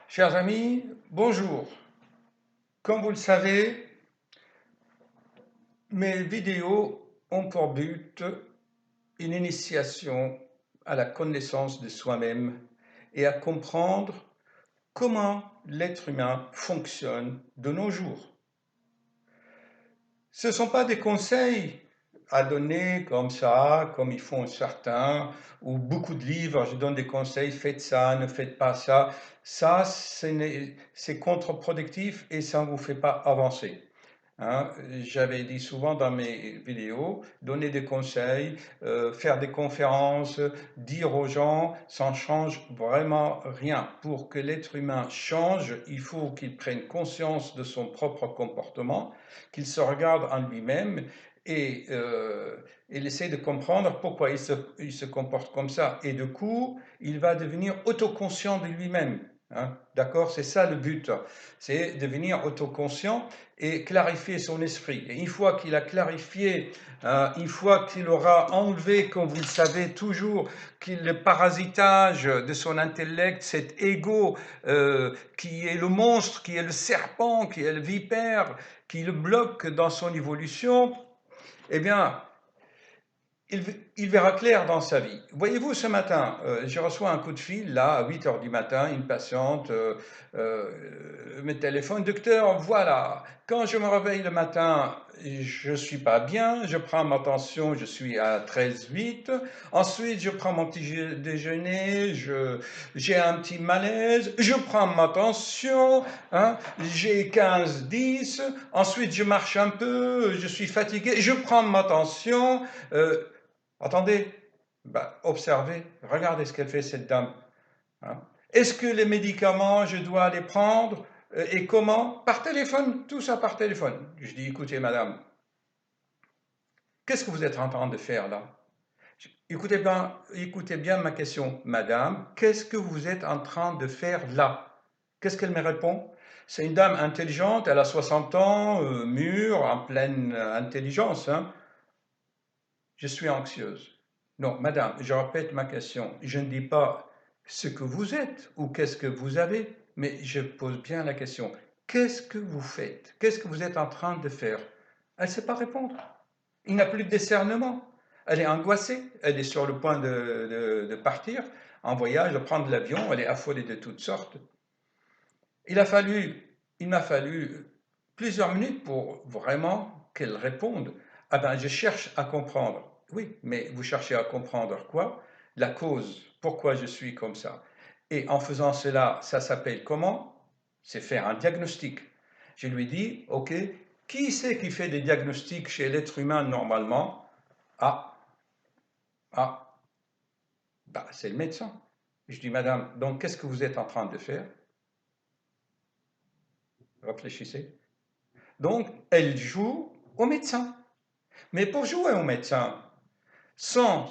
Chers amis, bonjour. Comme vous le savez, mes vidéos ont pour but une initiation à la connaissance de soi-même et à comprendre comment l'être humain fonctionne de nos jours. Ce ne sont pas des conseils à donner comme ça, comme ils font certains, ou beaucoup de livres, je donne des conseils, faites ça, ne faites pas ça. Ça, c'est contre-productif et ça ne vous fait pas avancer. Hein. J'avais dit souvent dans mes vidéos, donner des conseils, faire des conférences, dire aux gens, ça ne change vraiment rien. Pour que l'être humain change, il faut qu'il prenne conscience de son propre comportement, qu'il se regarde en lui-même et il essaie de comprendre pourquoi il se comporte comme ça. Et du coup, il va devenir autoconscient de lui-même. Hein, d'accord? C'est ça le but, c'est devenir autoconscient et clarifier son esprit. Et une fois qu'il a clarifié, une fois qu'il aura enlevé, comme vous le savez toujours, le parasitage de son intellect, cet ego qui est le monstre, qui est le serpent, qui est le vipère, qui le bloque dans son évolution, eh bien, il verra clair dans sa vie. Voyez-vous, ce matin, je reçois un coup de fil, là, à 8 heures du matin, une patiente me téléphone, docteur, voilà, quand je me réveille le matin, je ne suis pas bien, je prends ma tension, je suis à 13,8, ensuite je prends mon petit déjeuner, j'ai un petit malaise, je prends ma tension, hein, j'ai 15,10, ensuite je marche un peu, je suis fatigué, je prends ma tension, attendez, observez, regardez ce qu'elle fait cette dame. Hein. Est-ce que les médicaments, je dois les prendre et comment? Par téléphone, tout ça par téléphone. Je dis, écoutez madame, qu'est-ce que vous êtes en train de faire là? Écoutez bien ma question, madame, qu'est-ce que vous êtes en train de faire là? Qu'est-ce qu'elle me répond? C'est une dame intelligente, elle a 60 ans, mûre, en pleine intelligence. Hein. Je suis anxieuse. Non, madame, je répète ma question. Je ne dis pas ce que vous êtes ou qu'est-ce que vous avez, mais je pose bien la question. Qu'est-ce que vous faites? Qu'est-ce que vous êtes en train de faire? Elle ne sait pas répondre. Il n'a plus de discernement. Elle est angoissée. Elle est sur le point de partir en voyage, de prendre l'avion. Elle est affolée de toutes sortes. Il m'a fallu plusieurs minutes pour vraiment qu'elle réponde. Ah ben, je cherche à comprendre. Oui, mais vous cherchez à comprendre quoi? La cause, pourquoi je suis comme ça. Et en faisant cela, ça s'appelle comment? C'est faire un diagnostic. Je lui dis, ok, qui c'est qui fait des diagnostics chez l'être humain normalement? Ah, ah, bah, c'est le médecin. Je dis, madame, donc qu'est-ce que vous êtes en train de faire? Réfléchissez. Donc, elle joue au médecin. Mais pour jouer au médecin, sans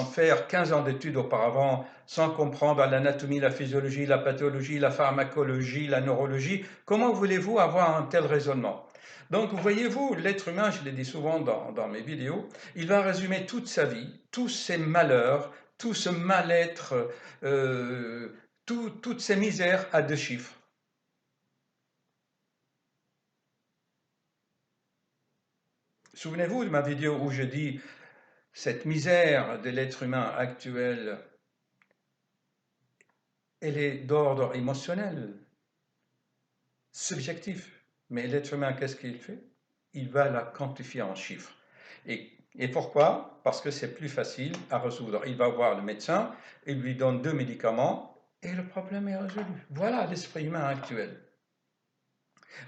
faire 15 ans d'études auparavant, sans comprendre l'anatomie, la physiologie, la pathologie, la pharmacologie, la neurologie, comment voulez-vous avoir un tel raisonnement? Donc, voyez-vous, l'être humain, je l'ai dit souvent dans mes vidéos, il va résumer toute sa vie, tous ses malheurs, tout ce mal-être, toutes ces misères à deux chiffres. Souvenez-vous de ma vidéo où je dis cette misère de l'être humain actuel, elle est d'ordre émotionnel, subjectif. Mais l'être humain, qu'est-ce qu'il fait? Il va la quantifier en chiffres. Et pourquoi? Parce que c'est plus facile à résoudre. Il va voir le médecin, il lui donne 2 médicaments et le problème est résolu. Voilà l'esprit humain actuel.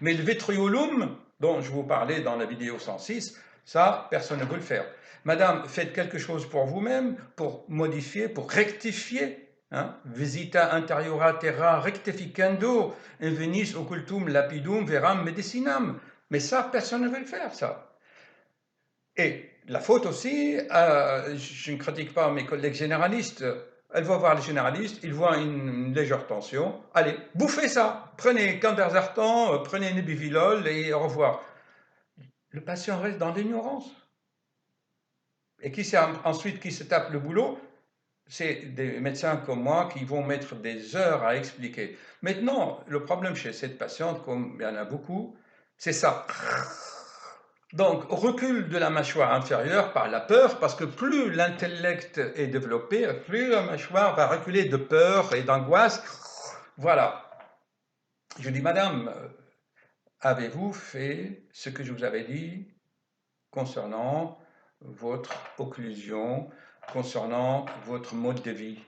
Mais le vitriolum, dont je vous parlais dans la vidéo 106, ça, personne ne veut le faire. Madame, faites quelque chose pour vous-même, pour modifier, pour rectifier. Hein? Visita interiora terra rectificando, invenis occultum lapidum veram medicinam. Mais ça, personne ne veut le faire, ça. Et la faute aussi, je ne critique pas mes collègues généralistes, elle va voir le généraliste, il voit une légère tension, allez, bouffez ça, prenez candazartan, prenez nebivolol et au revoir. Le patient reste dans l'ignorance. Et qui c'est ensuite qui se tape le boulot? c'est des médecins comme moi qui vont mettre des heures à expliquer. Maintenant, le problème chez cette patiente, comme il y en a beaucoup, c'est ça. Donc, recul de la mâchoire inférieure par la peur, parce que plus l'intellect est développé, plus la mâchoire va reculer de peur et d'angoisse. Voilà. Je dis, madame, avez-vous fait ce que je vous avais dit concernant votre occlusion, concernant votre mode de vie?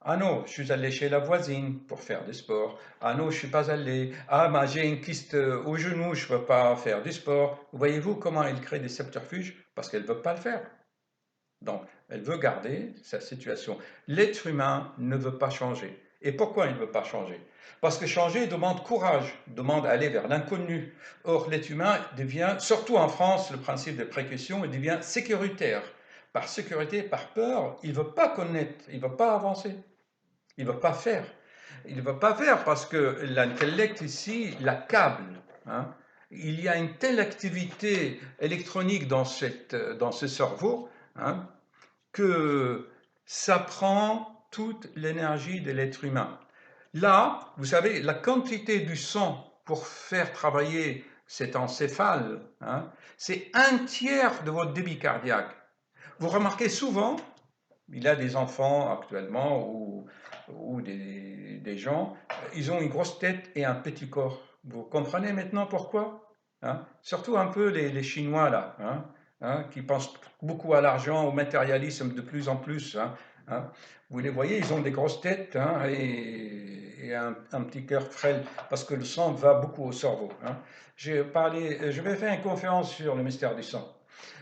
Ah non, je suis allé chez la voisine pour faire du sport. Ah non, je suis pas allé. Ah, bah, j'ai une kyste au genou, je ne peux pas faire du sport. Voyez-vous comment elle crée des subterfuges? Parce qu'elle ne veut pas le faire. Donc, elle veut garder sa situation. L'être humain ne veut pas changer. Et pourquoi il ne veut pas changer? Parce que changer demande courage, demande aller vers l'inconnu. Or, l'être humain devient, surtout en France, le principe de précaution, il devient sécuritaire. Par sécurité, par peur, il ne veut pas connaître, il ne veut pas avancer. Il ne veut pas faire. Il ne veut pas faire parce que l'intellect ici l'accable. Hein. Il y a une telle activité électronique dans ce cerveau, hein, que ça prend toute l'énergie de l'être humain. Là, vous savez, la quantité du sang pour faire travailler cet encéphale, hein, c'est un tiers de votre débit cardiaque. Vous remarquez souvent, il y a des enfants actuellement ou des gens, ils ont une grosse tête et un petit corps. Vous comprenez maintenant pourquoi? Hein? Surtout un peu les Chinois là, hein? Hein, qui pensent beaucoup à l'argent, au matérialisme de plus en plus. Hein? Hein? Vous les voyez, ils ont des grosses têtes, hein, et un petit cœur frêle parce que le sang va beaucoup au cerveau. Hein? Je vais faire une conférence sur le mystère du sang.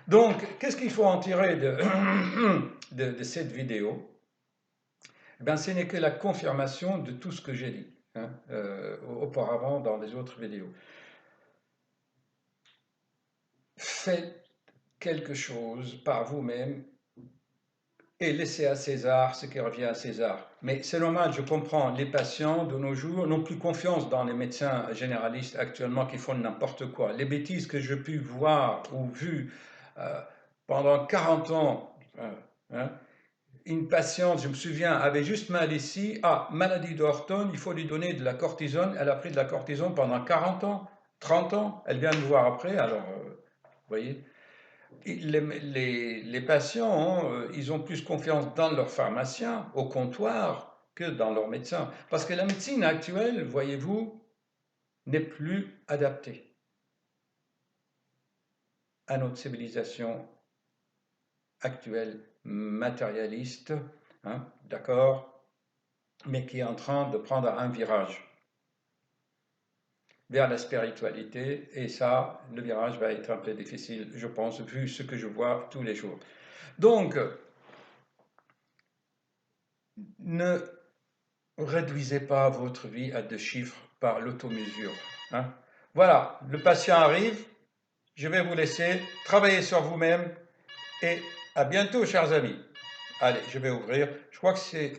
Donc, qu'est-ce qu'il faut en tirer de cette vidéo? Ben, ce n'est que la confirmation de tout ce que j'ai dit, hein, auparavant dans les autres vidéos. Faites quelque chose par vous-même et laissez à César ce qui revient à César. Mais c'est normal, je comprends, les patients de nos jours n'ont plus confiance dans les médecins généralistes actuellement qui font n'importe quoi. Les bêtises que j'ai pu voir ou vues euh, pendant 40 ans, hein, une patiente, je me souviens, avait juste mal ici. Ah, maladie d'Orton, il faut lui donner de la cortisone. Elle a pris de la cortisone pendant 40 ans, 30 ans. Elle vient me voir après. Alors, vous voyez, les patients, hein, ils ont plus confiance dans leur pharmacien au comptoir que dans leur médecin. Parce que la médecine actuelle, voyez-vous, n'est plus adaptée à notre civilisation actuelle matérialiste, hein, d'accord, mais qui est en train de prendre un virage vers la spiritualité. Et ça, le virage va être un peu difficile, je pense, vu ce que je vois tous les jours. Donc, ne réduisez pas votre vie à 2 chiffres par l'automesure. Hein. Voilà, le patient arrive, je vais vous laisser travailler sur vous-même et à bientôt, chers amis. Allez, je vais ouvrir. Je crois que c'est